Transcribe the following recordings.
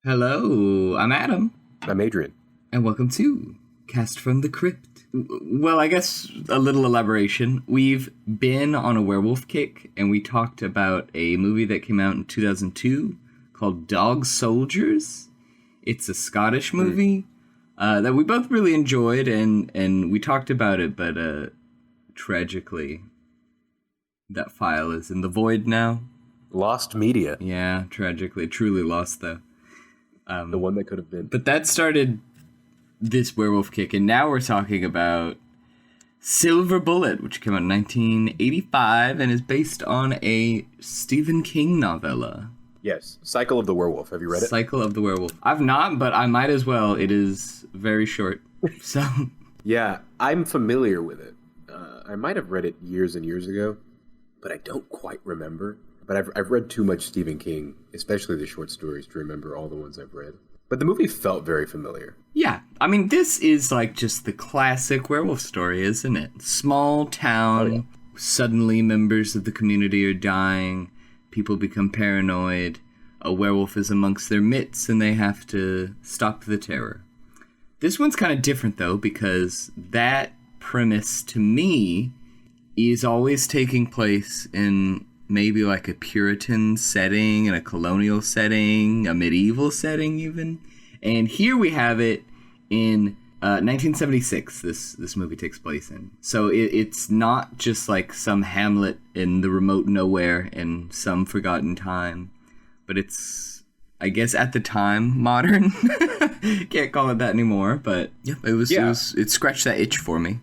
Hello, I'm Adam, I'm Adrian. and welcome to Cast from the Crypt. Well, I guess a little elaboration. We've been on a werewolf kick, and we talked about a movie that came out in 2002 called Dog Soldiers. It's a Scottish movie that we both really enjoyed, and we talked about it, but tragically, that file is in the void now. Lost media. Yeah, tragically, truly lost, though. The one that could have been. But that started this werewolf kick, and now we're talking about Silver Bullet, which came out in 1985 and is based on a Stephen King novella. Yes, Cycle of the Werewolf. Have you read it? Cycle of the Werewolf. I've not, but I might as well. It is very short. So Yeah, I'm familiar with it. I might have read it years and years ago, but I don't quite remember. But I've read too much Stephen King, especially the short stories, to remember all the ones I've read. But the movie felt very familiar. yeah, I mean, this is like just the classic werewolf story, isn't it? Small town, Oh, yeah. Suddenly members of the community are dying, people become paranoid, a werewolf is amongst their midst, and they have to stop the terror. This one's kind of different, though, because that premise, to me, is always taking place in maybe like a Puritan setting, in a colonial setting, a medieval setting even. And here we have it in 1976, this movie takes place in. So it's not just like some hamlet in the remote nowhere in some forgotten time, but it's, I guess at the time, modern. Can't call it that anymore, but yeah, it scratched that itch for me.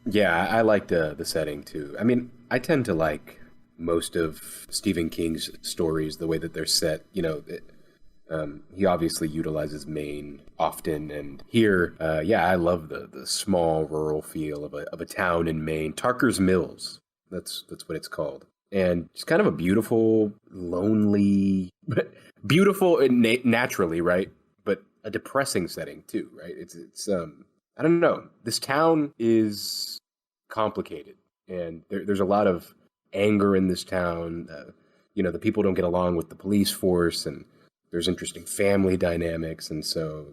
Yeah, I liked the setting, too. I mean, I tend to like most of Stephen King's stories, the way that they're set. You know, he obviously utilizes Maine often, and here, I love the small rural feel of a town in Maine. Tarker's Mills, that's what it's called, and it's kind of a beautiful, lonely, beautiful and naturally, right, but a depressing setting too, right? It's I don't know. This town is complicated, and there's a lot of anger in this town. The people don't get along with the police force, and there's interesting family dynamics, and so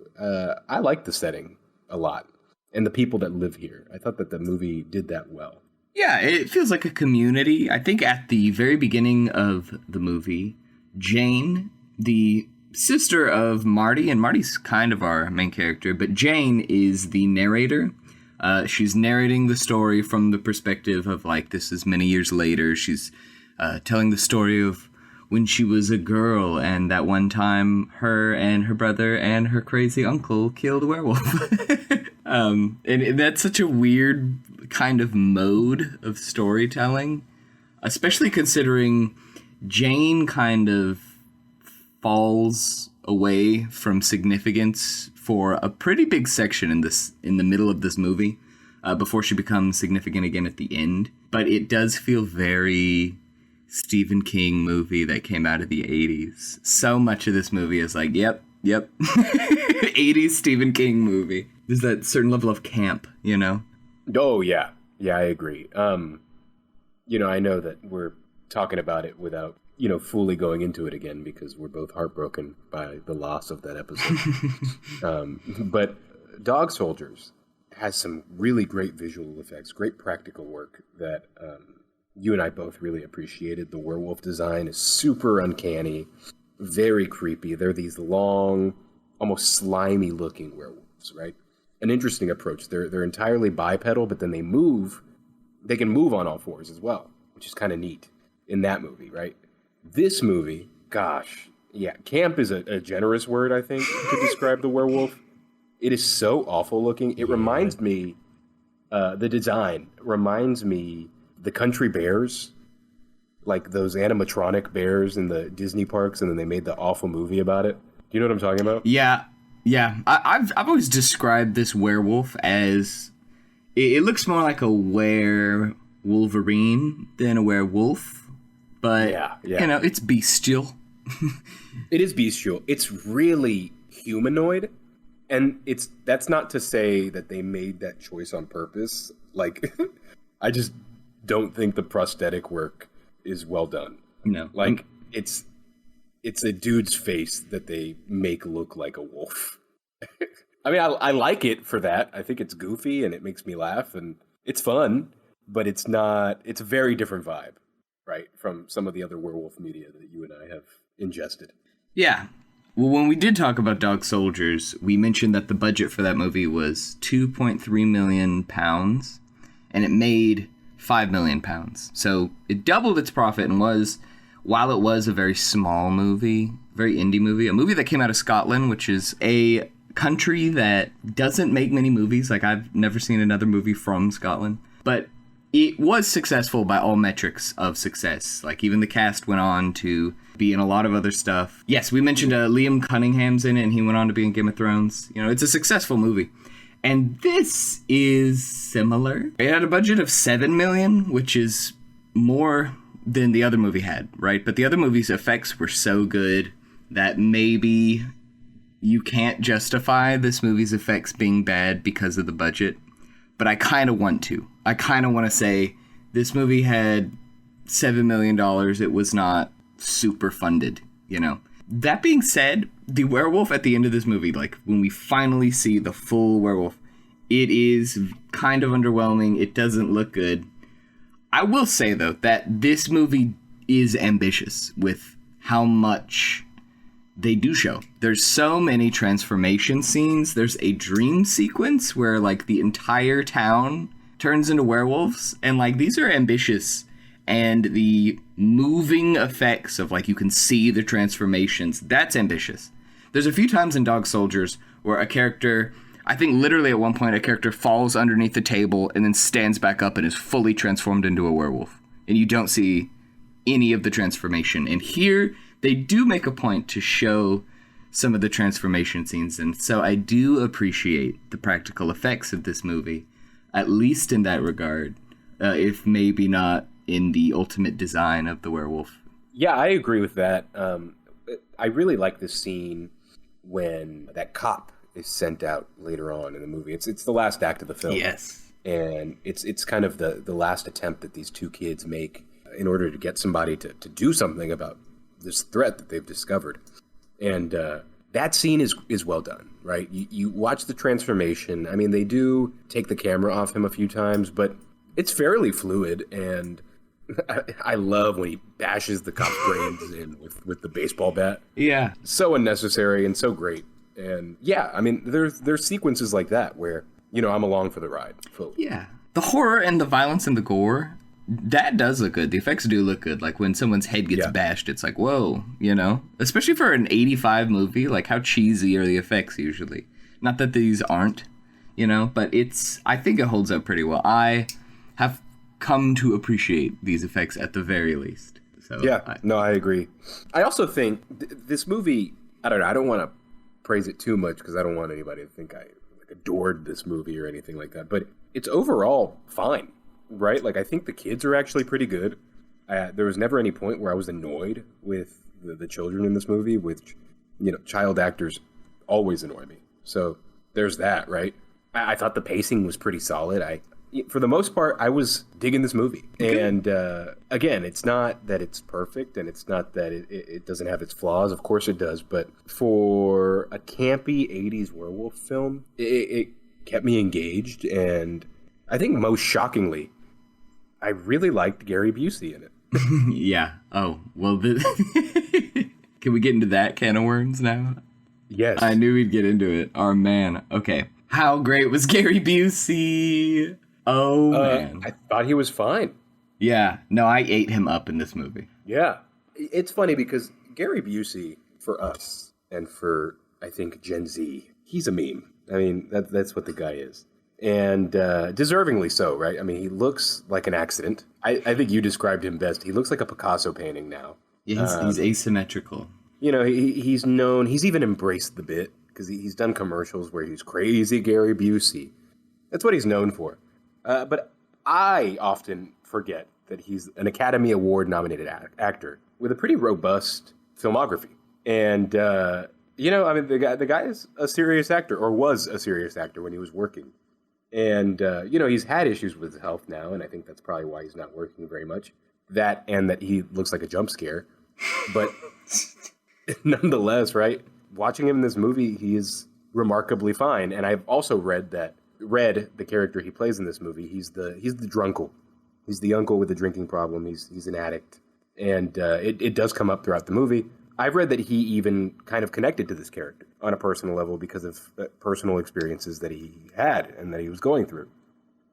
I like the setting a lot, and the people that live here. I thought that the movie did that well. Yeah, it feels like a community. I think at the very beginning of the movie, Jane, the sister of Marty, and Marty's kind of our main character, but Jane is the narrator. She's narrating the story from the perspective of, like, this is many years later. She's telling the story of when she was a girl, and that one time her and her brother and her crazy uncle killed a werewolf. And that's such a weird kind of mode of storytelling, especially considering Jane kind of falls away from significance for a pretty big section in the middle of this movie, before she becomes significant again at the end. But it does feel very Stephen King movie that came out of the 80s. So much of this movie is like, yep. 80s Stephen King movie. There's that certain level of camp, you know? Oh, yeah. Yeah, I agree. I know that we're talking about it without, fully going into it again, because we're both heartbroken by the loss of that episode. But Dog Soldiers has some really great visual effects, great practical work that you and I both really appreciated. The werewolf design is super uncanny, very creepy. They're these long, almost slimy looking werewolves, right? An interesting approach. They're entirely bipedal, but then they can move on all fours as well, which is kind of neat in that movie, right? This movie, gosh, yeah, camp is a generous word, I think, to describe the werewolf. It is so awful looking. It reminds me, the design reminds me the country bears, like those animatronic bears in the Disney parks, and then they made the awful movie about it. Do you know what I'm talking about? Yeah. I've always described this werewolf as, it looks more like a were-wolverine than a werewolf. But, yeah. It's bestial. It is bestial. It's really humanoid. And that's not to say that they made that choice on purpose. Like, I just don't think the prosthetic work is well done. No. Like, it's it's a dude's face that they make look like a wolf. I mean, I like it for that. I think it's goofy and it makes me laugh and it's fun, but it's a very different vibe, right, from some of the other werewolf media that you and I have ingested. Yeah. Well, when we did talk about Dog Soldiers, we mentioned that the budget for that movie was £2.3 million, and it made £5 million. So it doubled its profit and was, while it was a very small movie, very indie movie, a movie that came out of Scotland, which is a country that doesn't make many movies. Like, I've never seen another movie from Scotland. But it was successful by all metrics of success. Like, even the cast went on to be in a lot of other stuff. Yes, we mentioned Liam Cunningham's in it, and he went on to be in Game of Thrones. You know, it's a successful movie. And this is similar. It had a budget of $7 million, which is more than the other movie had, right? But the other movie's effects were so good that maybe you can't justify this movie's effects being bad because of the budget. But I kind of want to. I kind of want to say this movie had $7 million. It was not super funded, you know. That being said, the werewolf at the end of this movie, like when we finally see the full werewolf, it is kind of underwhelming. It doesn't look good. I will say, though, that this movie is ambitious with how much they do show. There's so many transformation scenes. There's a dream sequence where, like, the entire town turns into werewolves. And, like, these are ambitious. And the moving effects of, like, you can see the transformations, that's ambitious. There's a few times in Dog Soldiers where a character, I think literally at one point, a character falls underneath the table and then stands back up and is fully transformed into a werewolf. And you don't see any of the transformation. And here, they do make a point to show some of the transformation scenes. And so I do appreciate the practical effects of this movie, at least in that regard, if maybe not in the ultimate design of the werewolf. Yeah, I agree with that. I really like this scene when that cop is sent out later on in the movie. It's the last act of the film. Yes. And it's kind of the last attempt that these two kids make in order to get somebody to do something about this threat that they've discovered. And that scene is well done, right? You watch the transformation. I mean, they do take the camera off him a few times, but it's fairly fluid. And I love when he bashes the cop's brains in with the baseball bat. Yeah. So unnecessary and so great. And yeah, I mean, there's sequences like that where, you know, I'm along for the ride. Fully. Yeah. The horror and the violence and the gore, that does look good. The effects do look good. Like when someone's head gets bashed, it's like, whoa, you know? Especially for an 85 movie, like how cheesy are the effects usually? Not that these aren't, you know, but I think it holds up pretty well. I have come to appreciate these effects at the very least. So yeah, I agree. I also think this movie, I don't know, I don't want to praise it too much because I don't want anybody to think I adored this movie or anything like that, but it's overall fine, right? Like, I think the kids are actually pretty good. There was never any point where I was annoyed with the children in this movie, which, you know, child actors always annoy me. So there's that, right? I thought the pacing was pretty solid. For the most part, I was digging this movie. Okay. And again, it's not that it's perfect, and it's not that it doesn't have its flaws. Of course it does. But for a campy 80s werewolf film, it kept me engaged. And I think most shockingly, I really liked Gary Busey in it. Yeah. Oh, well, can we get into that can of worms now? Yes. I knew we'd get into it. Our man. Okay. How great was Gary Busey? Oh, man. I thought he was fine. Yeah. No, I ate him up in this movie. Yeah. It's funny because Gary Busey, for us, and for, I think, Gen Z, he's a meme. I mean, that's what the guy is. And deservingly so, right? I mean, he looks like an accident. I think you described him best. He looks like a Picasso painting now. Yeah, he's asymmetrical. You know, he's known, he's even embraced the bit, because he's done commercials where he's crazy Gary Busey. That's what he's known for. But I often forget that he's an Academy Award nominated actor with a pretty robust filmography. And, you know, I mean, the guy is a serious actor, or was a serious actor when he was working. And, you know, he's had issues with his health now, and I think that's probably why he's not working very much. That, and that he looks like a jump scare. But nonetheless, right? Watching him in this movie, he is remarkably fine. And I've also read the character he plays in this movie. He's the drunkle. He's the uncle with the drinking problem. He's an addict, and it does come up throughout the movie. I've read that he even kind of connected to this character on a personal level because of personal experiences that he had and that he was going through.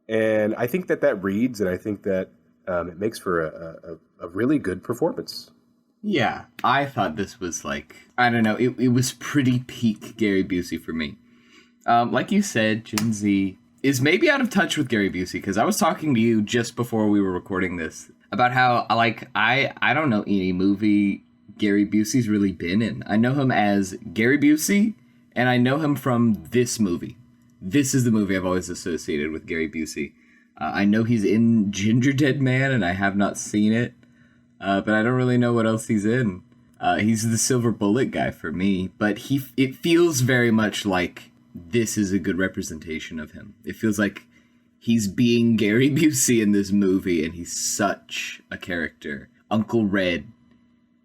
And I think that reads, and I think that it makes for a really good performance. Yeah, I thought this was like, I don't know, it was pretty peak Gary Busey for me. Like you said, Gen Z is maybe out of touch with Gary Busey, because I was talking to you just before we were recording this about how, like, I don't know any movie Gary Busey's really been in. I know him as Gary Busey, and I know him from this movie. This is the movie I've always associated with Gary Busey. I know he's in Ginger Dead Man, and I have not seen it, but I don't really know what else he's in. He's the Silver Bullet guy for me, but it feels very much like this is a good representation of him. It feels like he's being Gary Busey in this movie, and he's such a character. Uncle Red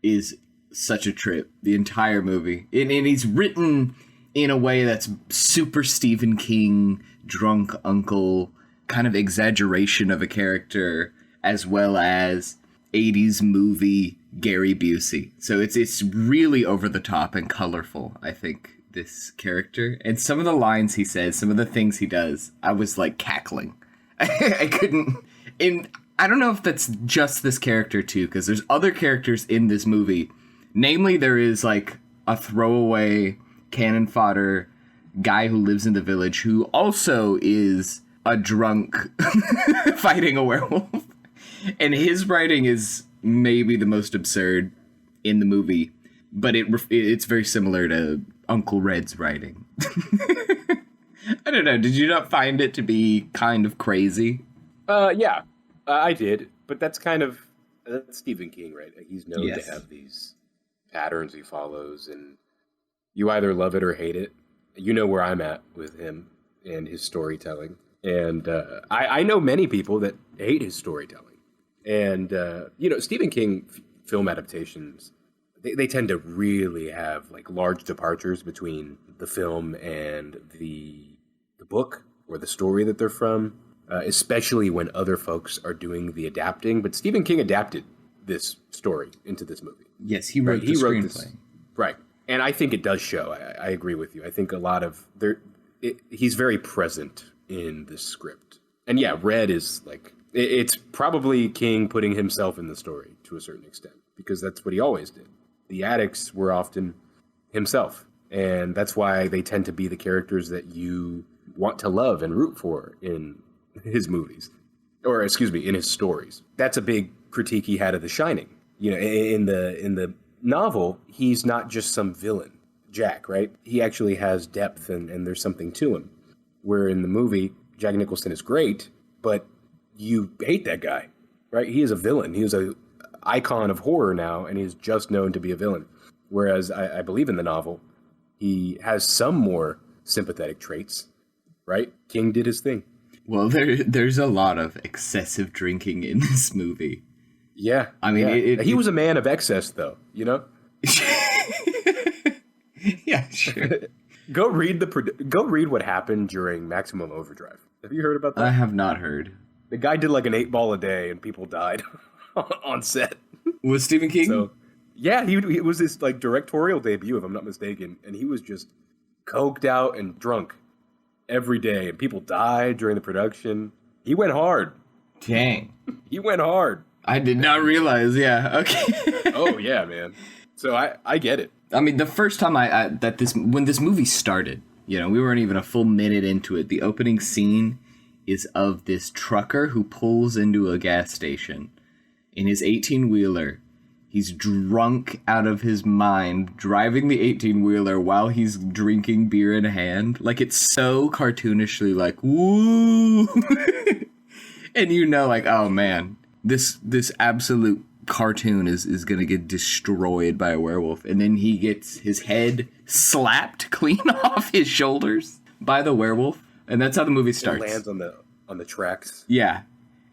is such a trip, the entire movie. And he's written in a way that's super Stephen King, drunk uncle, kind of exaggeration of a character, as well as 80s movie Gary Busey. So it's really over the top and colorful, I think, this character. And some of the lines he says, some of the things he does, I was like cackling. I couldn't... And I don't know if that's just this character too, because there's other characters in this movie. Namely, there is like a throwaway cannon fodder guy who lives in the village who also is a drunk fighting a werewolf. And his writing is maybe the most absurd in the movie, but it's very similar to Uncle Red's writing. I don't know. Did you not find it to be kind of crazy? Yeah, I did. But that's kind of that's Stephen King, right? He's known to have these patterns he follows, and you either love it or hate it. You know where I'm at with him and his storytelling. And I know many people that hate his storytelling. And, Stephen King film adaptations, they tend to really have like large departures between the film and the book or the story that they're from, especially when other folks are doing the adapting. But Stephen King adapted this story into this movie. Yes, he wrote the screenplay. Right. And I think it does show. I agree with you. I think a lot of he's very present in this script. And yeah, Red is like, it's probably King putting himself in the story to a certain extent, because that's what he always did. The addicts were often himself. And that's why they tend to be the characters that you want to love and root for in his movies. Or, excuse me, in his stories. That's a big critique he had of The Shining. You know, in the novel, he's not just some villain, Jack, right? He actually has depth and there's something to him. Where in the movie, Jack Nicholson is great, but you hate that guy, right? He is a villain. He is an icon of horror now, and he's just known to be a villain. Whereas I believe in the novel, he has some more sympathetic traits, right? King did his thing. Well, there's a lot of excessive drinking in this movie. Yeah. I mean, he was a man of excess, though, you know? Yeah, sure. Go read what happened during Maximum Overdrive. Have you heard about that? I have not heard. The guy did like an 8-ball a day, and people died on set. Was Stephen King? So, yeah, he was his like directorial debut, if I'm not mistaken, and he was just coked out and drunk every day, and people died during the production. He went hard. Dang. He went hard. I did not realize. Yeah. Okay. Oh yeah, man. So I get it. I mean, the first time when this movie started, we weren't even a full minute into it. The opening scene is of this trucker who pulls into a gas station in his 18-wheeler. He's drunk out of his mind, driving the 18-wheeler while he's drinking beer in hand. Like, it's so cartoonishly like, woo! And like, oh man, this absolute cartoon is gonna get destroyed by a werewolf. And then he gets his head slapped clean off his shoulders by the werewolf. And that's how the movie starts. It lands on the tracks. Yeah,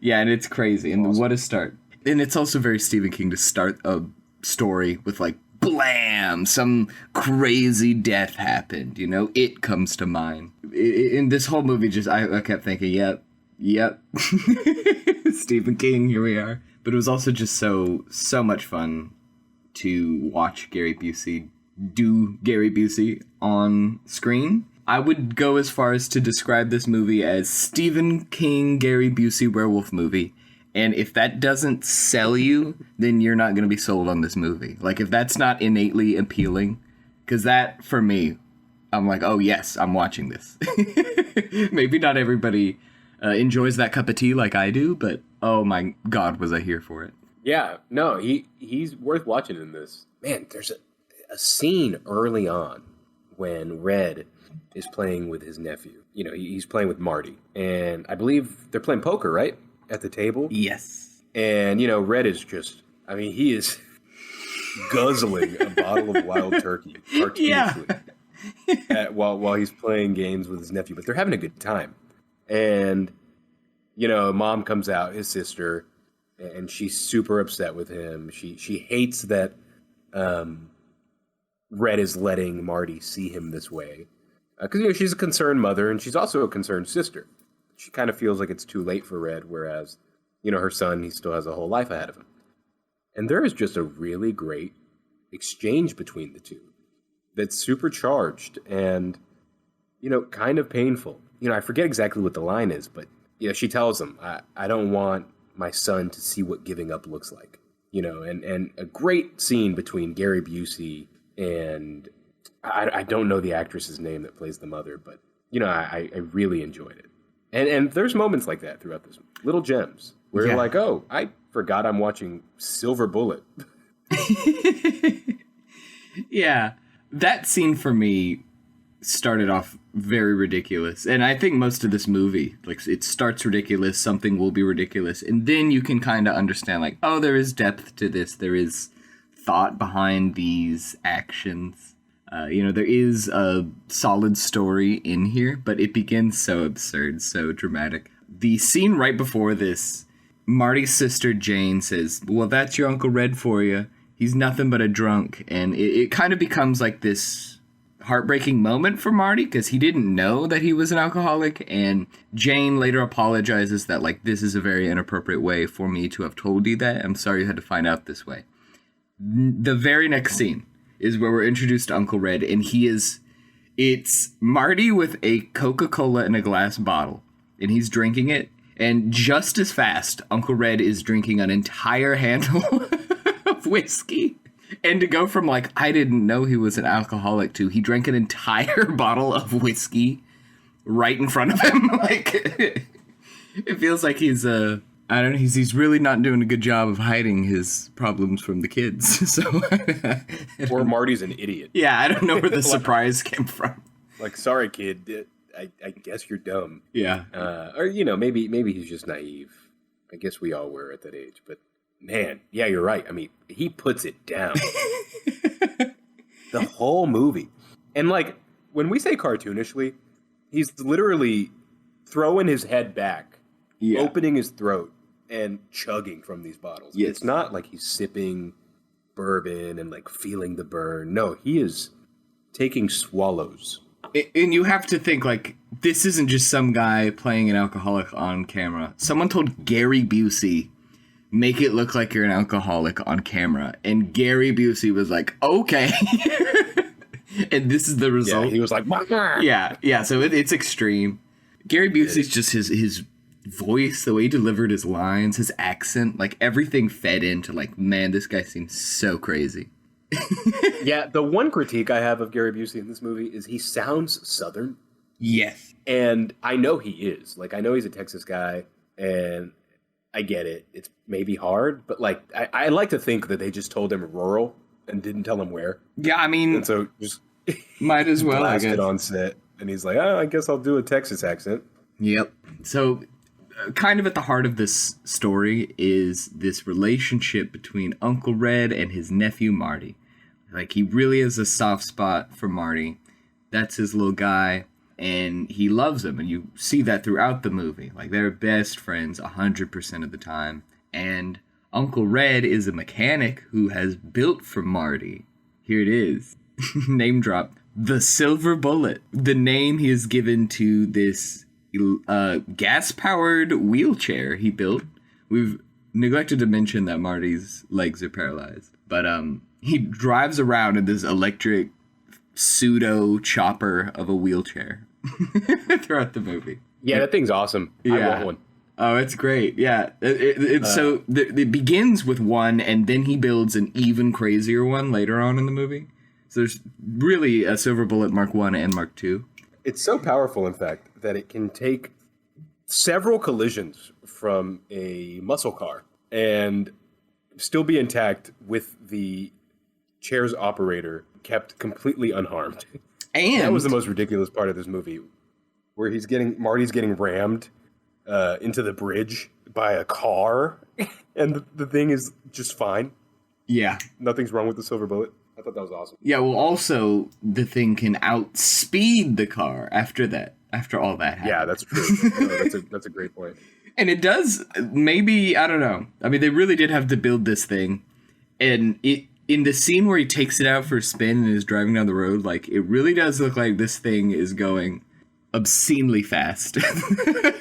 and it's crazy. And awesome. What a start. And it's also very Stephen King to start a story with like blam, some crazy death happened. You know, it comes to mind. In this whole movie, I kept thinking, yep, Stephen King, here we are. But it was also just so much fun to watch Gary Busey do Gary Busey on screen. I would go as far as to describe this movie as Stephen King Gary Busey werewolf movie. And if that doesn't sell you, then you're not going to be sold on this movie. Like, if that's not innately appealing, because that, for me, I'm like, oh yes, I'm watching this. Maybe not everybody enjoys that cup of tea like I do, but oh my God, was I here for it. Yeah, no, he's worth watching in this. Man, there's a scene early on when Red is playing with his nephew. You know, he's playing with Marty. And I believe they're playing poker, right? At the table? Yes. And, you know, Red is just, I mean, he is guzzling a bottle of wild turkey. Cartoonishly, while he's playing games with his nephew. But they're having a good time. And, you know, mom comes out, his sister, and she's super upset with him. She hates that Red is letting Marty see him this way. Because, you know, she's a concerned mother, and she's also a concerned sister. She kind of feels like it's too late for Red, whereas, you know, her son, he still has a whole life ahead of him. And there is just a really great exchange between the two that's supercharged and, you know, kind of painful. You know, I forget exactly what the line is, but, you know, she tells him, I don't want my son to see what giving up looks like. You know, and a great scene between Gary Busey and I don't know the actress's name that plays the mother, but, you know, I really enjoyed it. And there's moments like that throughout this, little gems where you're like, oh, I forgot I'm watching Silver Bullet. Yeah, that scene for me started off very ridiculous. And I think most of this movie, like, it starts ridiculous, something will be ridiculous. And then you can kind of understand, like, oh, there is depth to this. There is thought behind these actions. You know, there is a solid story in here, but it begins so absurd, so dramatic. The scene right before this, Marty's sister Jane says, well, that's your Uncle Red for you. He's nothing but a drunk. And it kind of becomes like this heartbreaking moment for Marty because he didn't know that he was an alcoholic. And Jane later apologizes that, like, this is a very inappropriate way for me to have told you that. I'm sorry you had to find out this way. The very next scene is where we're introduced to Uncle Red, and it's Marty with a Coca-Cola in a glass bottle, and he's drinking it, and just as fast, Uncle Red is drinking an entire handle of whiskey. And to go from, like, I didn't know he was an alcoholic to he drank an entire bottle of whiskey right in front of him. Like, it feels like he's I don't know, he's really not doing a good job of hiding his problems from the kids. So, or Marty's an idiot. Yeah, I don't know where the surprise came from. Like, sorry, kid, I guess you're dumb. Yeah. Or, you know, maybe he's just naive. I guess we all were at that age. But, man, yeah, you're right. I mean, he puts it down. The whole movie. And, like, when we say cartoonishly, he's literally throwing his head back, opening his throat, and chugging from these bottles. Yes. It's not like he's sipping bourbon and, like, feeling the burn. No, he is taking swallows. And you have to think, like, this isn't just some guy playing an alcoholic on camera. Someone told Gary Busey, make it look like you're an alcoholic on camera. And Gary Busey was like, okay. And this is the result. Yeah, he was like, yeah, so it's extreme. Gary Busey's just his voice, the way he delivered his lines, his accent, like, everything fed into, like, man, this guy seems so crazy. Yeah, the one critique I have of Gary Busey in this movie is he sounds Southern. Yes. And I know he is. Like, I know he's a Texas guy, and I get it. It's maybe hard, but, like, I like to think that they just told him rural and didn't tell him where. Yeah, I mean... And so just... might as well, I guess. On set, and he's like, oh, I guess I'll do a Texas accent. Yep. So... kind of at the heart of this story is this relationship between Uncle Red and his nephew Marty. Like, he really has a soft spot for Marty. That's his little guy, and he loves him, and you see that throughout the movie. Like, they're best friends 100% of the time. And Uncle Red is a mechanic who has built for Marty Here it is. Name drop. The Silver Bullet. The name he has given to this gas-powered wheelchair he built. We've neglected to mention that Marty's legs are paralyzed. But he drives around in this electric pseudo chopper of a wheelchair throughout the movie. Yeah, that thing's awesome. Yeah. I want one. Oh, it's great. Yeah. So it begins with one, and then he builds an even crazier one later on in the movie. So there's really a Silver Bullet Mark 1 and Mark 2. It's so powerful, in fact, that it can take several collisions from a muscle car and still be intact with the chair's operator kept completely unharmed. And that was the most ridiculous part of this movie, where Marty's getting rammed into the bridge by a car, and the thing is just fine. Yeah. Nothing's wrong with the Silver Bullet. I thought that was awesome. Yeah, well, also, the thing can outspeed the car after all that happens. Yeah, that's true. No, that's a great point. And it does, maybe, I don't know. I mean, they really did have to build this thing. And in the scene where he takes it out for a spin and is driving down the road, like, it really does look like this thing is going obscenely fast.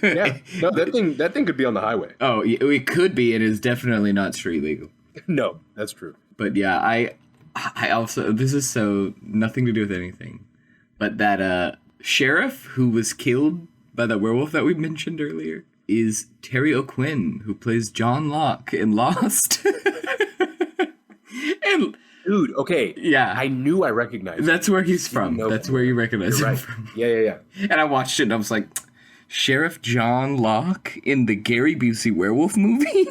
Yeah, no, that thing could be on the highway. Oh, it could be. It is definitely not street legal. No, that's true. But yeah, I also, this is so nothing to do with anything, but that sheriff who was killed by that werewolf that we mentioned earlier is Terry O'Quinn, who plays John Locke in Lost. And dude, okay, yeah, I knew I recognized him. That's where he's from. That's where you recognize him from. Yeah. And I watched it and I was like, Sheriff John Locke in the Gary Busey werewolf movie?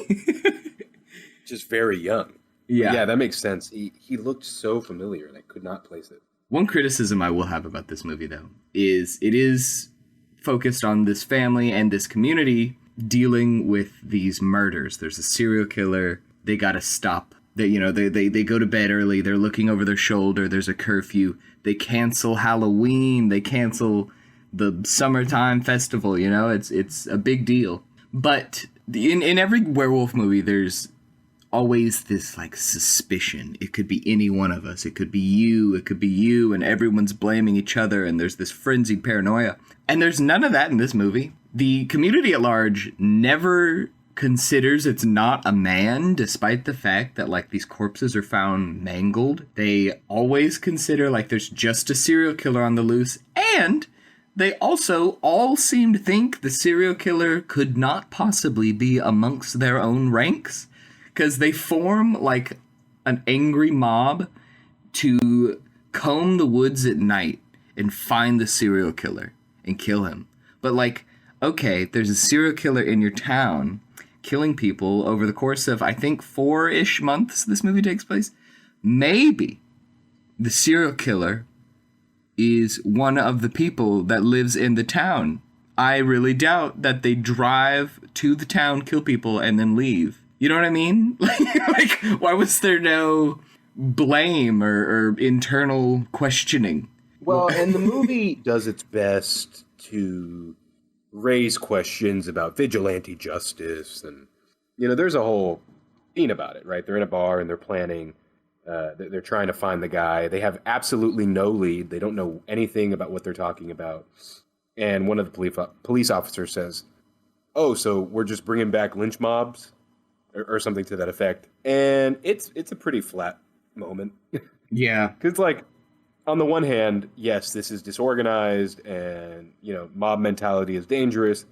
Just very young. Yeah, that makes sense. He looked so familiar, and I could not place it. One criticism I will have about this movie, though, is it is focused on this family and this community dealing with these murders. There's a serial killer. They got to stop. They go to bed early. They're looking over their shoulder. There's a curfew. They cancel Halloween. They cancel the summertime festival. It's a big deal. But in every werewolf movie, there's always this like suspicion. It could be any one of us. It could be you, and everyone's blaming each other, and there's this frenzied paranoia. And there's none of that in this movie. The community at large never considers it's not a man, despite the fact that like these corpses are found mangled. They always consider like there's just a serial killer on the loose, and they also all seem to think the serial killer could not possibly be amongst their own ranks. Because they form, like, an angry mob to comb the woods at night and find the serial killer and kill him. But, like, okay, there's a serial killer in your town killing people over the course of, I think, 4-ish months this movie takes place. Maybe the serial killer is one of the people that lives in the town. I really doubt that they drive to the town, kill people, and then leave. You know what I mean? Like, why was there no blame or internal questioning? Well, and the movie does its best to raise questions about vigilante justice. And, there's a whole scene about it, right? They're in a bar and they're planning. They're trying to find the guy. They have absolutely no lead. They don't know anything about what they're talking about. And one of the police officers says, "Oh, so we're just bringing back lynch mobs?" Or something to that effect. And it's a pretty flat moment. Yeah. Because, like, on the one hand, yes, this is disorganized and, mob mentality is dangerous.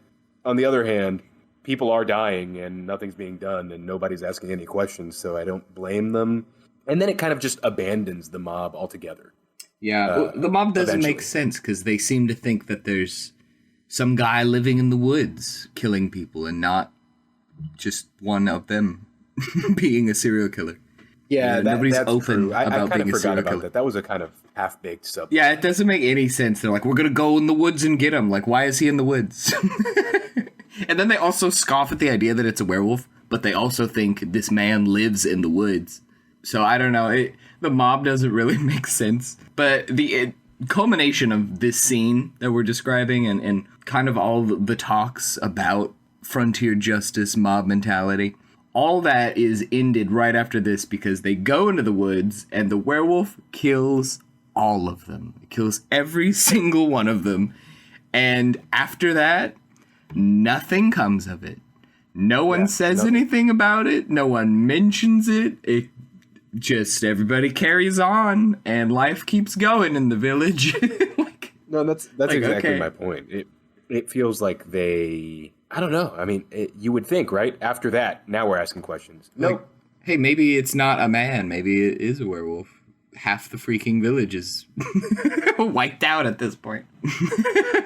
On the other hand, people are dying and nothing's being done and nobody's asking any questions, so I don't blame them. And then it kind of just abandons the mob altogether. Yeah, the mob doesn't make sense because they seem to think that there's some guy living in the woods killing people and not just one of them being a serial killer. Yeah, nobody's that's open true. about I kind being of a serial forgot about killer. that. That was a kind of half-baked subject. Yeah, it doesn't make any sense. They're like, we're going to go in the woods and get him. Like, why is he in the woods? And then they also scoff at the idea that it's a werewolf, but they also think this man lives in the woods. So I don't know. The mob doesn't really make sense. But the culmination of this scene that we're describing and kind of all the talks about frontier justice, mob mentality, all that is ended right after this because they go into the woods and the werewolf kills all of them. It kills every single one of them. And after that, nothing comes of it. No one says anything about it. No one mentions it. It just everybody carries on and life keeps going in the village. No, that's exactly my point. It feels like I don't know. I mean, you would think, right? After that, now we're asking questions. No. Like, hey, maybe it's not a man. Maybe it is a werewolf. Half the freaking village is wiped out at this point.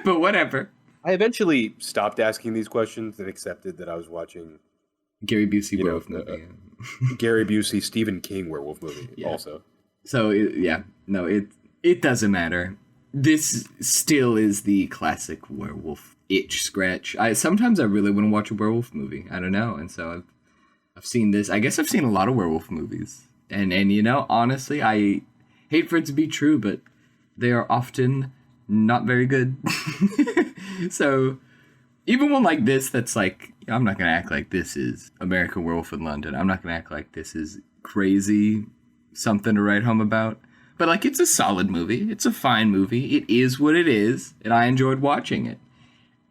But whatever. I eventually stopped asking these questions and accepted that I was watching Gary Busey werewolf movie. Gary Busey, Stephen King werewolf movie also. So, it doesn't matter. This still is the classic werewolf itch scratch. Sometimes I really want to watch a werewolf movie. I don't know. And so I've seen this. I guess I've seen a lot of werewolf movies. And honestly, I hate for it to be true, but they are often not very good. So even one like this, that's like, I'm not going to act like this is American Werewolf in London. I'm not going to act like this is crazy, something to write home about. But, like, it's a solid movie. It's a fine movie. It is what it is, and I enjoyed watching it.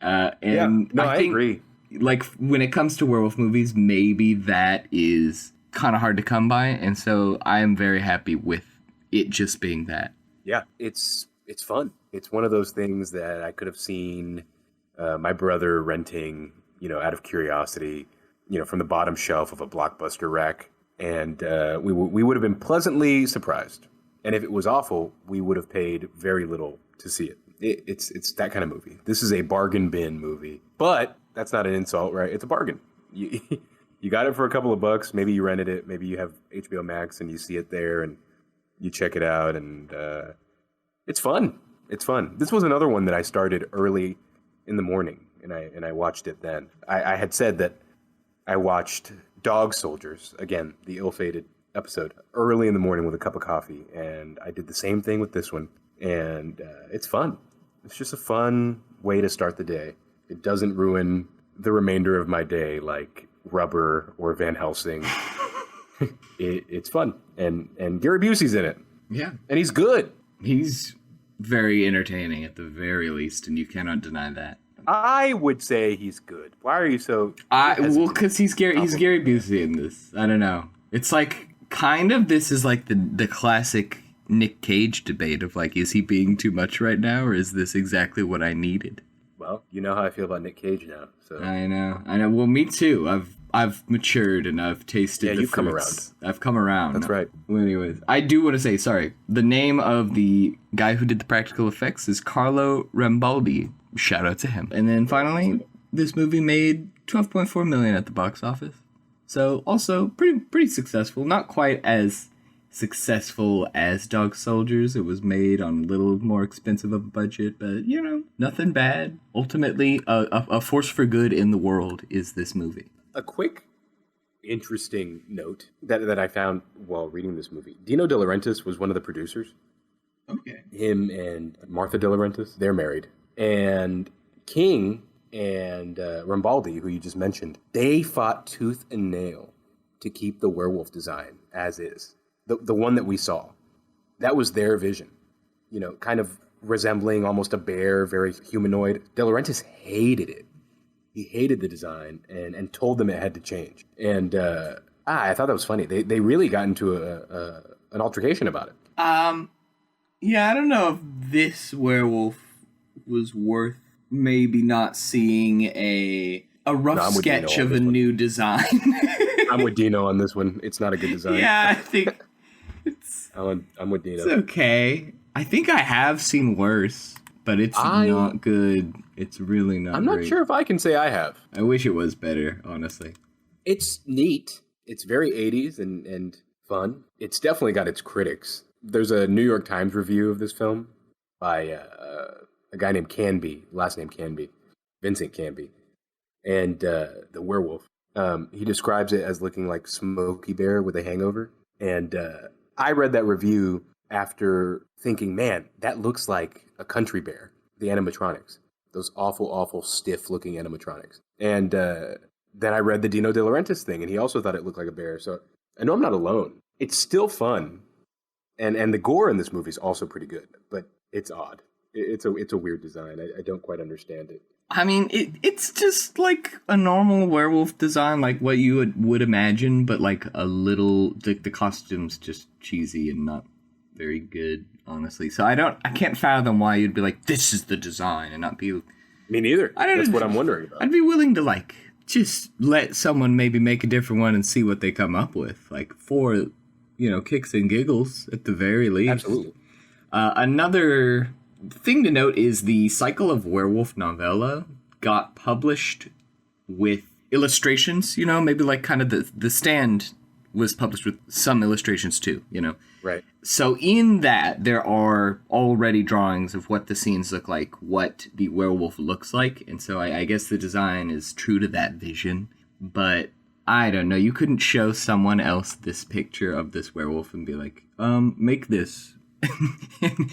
I agree. Like, when it comes to werewolf movies, maybe that is kind of hard to come by, and so I am very happy with it just being that. Yeah, it's fun. It's one of those things that I could have seen my brother renting, out of curiosity, from the bottom shelf of a Blockbuster rack, and we would have been pleasantly surprised. And if it was awful, we would have paid very little to see it. It's that kind of movie. This is a bargain bin movie. But that's not an insult, right? It's a bargain. You got it for a couple of bucks. Maybe you rented it. Maybe you have HBO Max and you see it there and you check it out. And it's fun. It's fun. This was another one that I started early in the morning, and I watched it then. I had said that I watched Dog Soldiers, again, the ill-fated episode, early in the morning with a cup of coffee, and I did the same thing with this one, and it's fun. It's just a fun way to start the day. It doesn't ruin the remainder of my day like Rubber or Van Helsing. It's fun, and Gary Busey's in it. Yeah, and he's good. He's very entertaining at the very least, and you cannot deny that. I would say he's good. Why are you so? Because he's Gary Busey in this. I don't know. It's like kind of this is like the classic Nick Cage debate of like, is he being too much right now, or is this exactly what I needed? Well, you know how I feel about Nick Cage now. So I know. Well, me too. I've matured and I've tasted the fruits. Come around. I've come around. That's right. Well, anyways, I do want to say, sorry, the name of the guy who did the practical effects is Carlo Rambaldi. Shout out to him. And then finally, this movie made $12.4 million at the box office. So also pretty successful. Not quite as successful as Dog Soldiers. It was made on a little more expensive of a budget, but nothing bad. Ultimately, a force for good in the world is this movie. A quick, interesting note that I found while reading this movie. Dino De Laurentiis was one of the producers. Okay. Him and Martha De Laurentiis, they're married. And King and Rambaldi, who you just mentioned, they fought tooth and nail to keep the werewolf design as is. The one that we saw. That was their vision. Kind of resembling almost a bear, very humanoid. De Laurentiis hated it. He hated the design and told them it had to change. And I thought that was funny. They really got into an altercation about it. Yeah, I don't know if this werewolf was worth maybe not seeing a rough sketch of a new design. I'm with Dino on this one. It's not a good design. Yeah, I think it's... I'm with Dino. It's okay. I think I have seen worse, but it's not good. It's really not I'm not great. sure if I can say I have. I wish it was better, honestly. It's neat. It's very 80s and fun. It's definitely got its critics. There's a New York Times review of this film by a guy named Canby, last name Canby, Vincent Canby, and the werewolf. He describes it as looking like Smokey Bear with a hangover. And I read that review after thinking, man, that looks like a country bear, the animatronics, those awful, awful, stiff-looking animatronics. And then I read the Dino De Laurentiis thing, and he also thought it looked like a bear. So I know I'm not alone. It's still fun, and the gore in this movie is also pretty good, but it's odd. It's a weird design. I don't quite understand it. I mean, it's just like a normal werewolf design, like what you would imagine, but like a little, the costume's just cheesy and not very good, honestly. So I can't fathom why you'd be like, this is the design, and not be... Me neither. That's what I'm wondering about. I'd be willing to like just let someone maybe make a different one and see what they come up with, like for, kicks and giggles at the very least. Absolutely. Another thing to note is the Cycle of Werewolf novella got published with illustrations, maybe like kind of the Stand was published with some illustrations too, Right. So in that, there are already drawings of what the scenes look like, what the werewolf looks like, and so I guess the design is true to that vision, but I don't know, you couldn't show someone else this picture of this werewolf and be like, make this.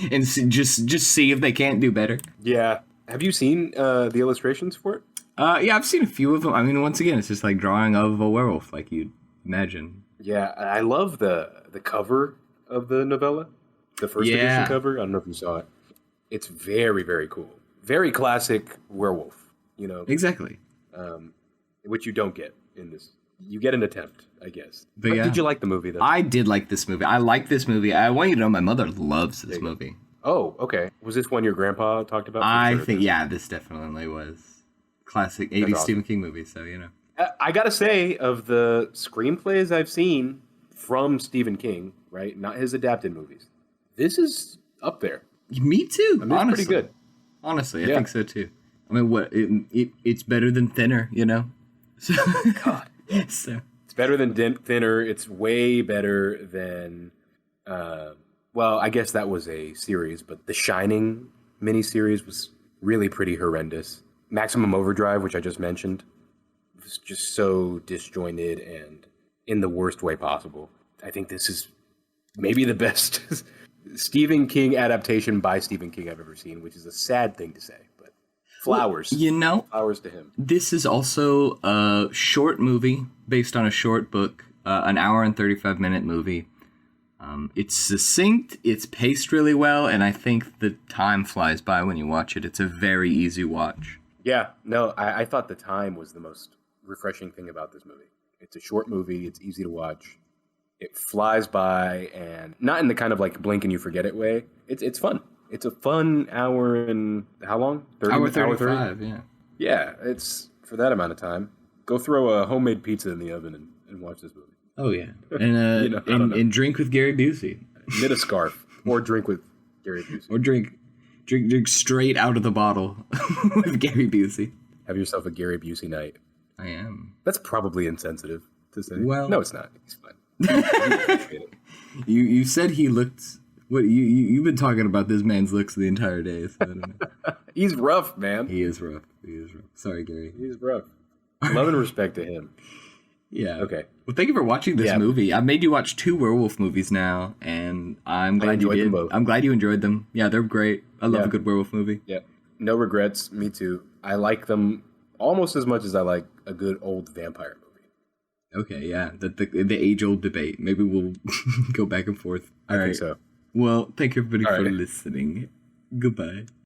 And just see if they can't do better. Yeah. Have you seen the illustrations for it? Yeah, I've seen a few of them. I mean, once again, it's just like drawing of a werewolf, like you'd imagine. Yeah, I love the cover of the novella, the first edition cover. I don't know if you saw it. It's very, very cool. Very classic werewolf, Exactly. Which you don't get in this. You get an attempt, I guess. But did you like the movie, though? I did like this movie. I like this movie. I want you to know my mother loves this movie. Oh, okay. Was this one your grandpa talked about? I think, this definitely was. Classic 80s awesome. Stephen King movie, so, I gotta say, of the screenplays I've seen from Stephen King, right, not his adapted movies, this is up there. Me too, I mean, honestly. It's pretty good. Honestly, I think so, too. I mean, it's better than Thinner, So, God. So. It's better than Thinner. It's way better than, well, I guess that was a series, but The Shining miniseries was really pretty horrendous. Maximum Overdrive, which I just mentioned, was just so disjointed and in the worst way possible. I think this is maybe the best Stephen King adaptation by Stephen King I've ever seen, which is a sad thing to say. Flowers. Well, flowers to him. This is also a short movie based on a short book, an hour and 35-minute movie. It's succinct, it's paced really well, and I think the time flies by when you watch it. It's a very easy watch. Yeah, no, I thought the time was the most refreshing thing about this movie. It's a short movie, it's easy to watch. It flies by, and not in the kind of like blink and you forget it way. It's fun. It's a fun hour and how long? 30 hour 35, yeah. Yeah, it's for that amount of time. Go throw a homemade pizza in the oven and watch this movie. Oh, yeah. And and drink with Gary Busey. Knit a scarf. Or drink with Gary Busey. Or drink straight out of the bottle with Gary Busey. Have yourself a Gary Busey night. I am. That's probably insensitive to say. Well, no, it's not. He's fine. You said he looked... What you've been talking about this man's looks the entire day. So I don't know. He's rough, man. He is rough. Sorry, Gary. He's rough. Love and respect to him. Yeah. Okay. Well, thank you for watching this movie. I've made you watch 2 werewolf movies now, and I'm glad you did. Them both. I'm glad you enjoyed them. Yeah, they're great. I love a good werewolf movie. Yeah. No regrets. Me too. I like them almost as much as I like a good old vampire movie. Okay. Yeah. The age-old debate. Maybe we'll go back and forth. I think so. Well, thank you everybody for listening. Goodbye.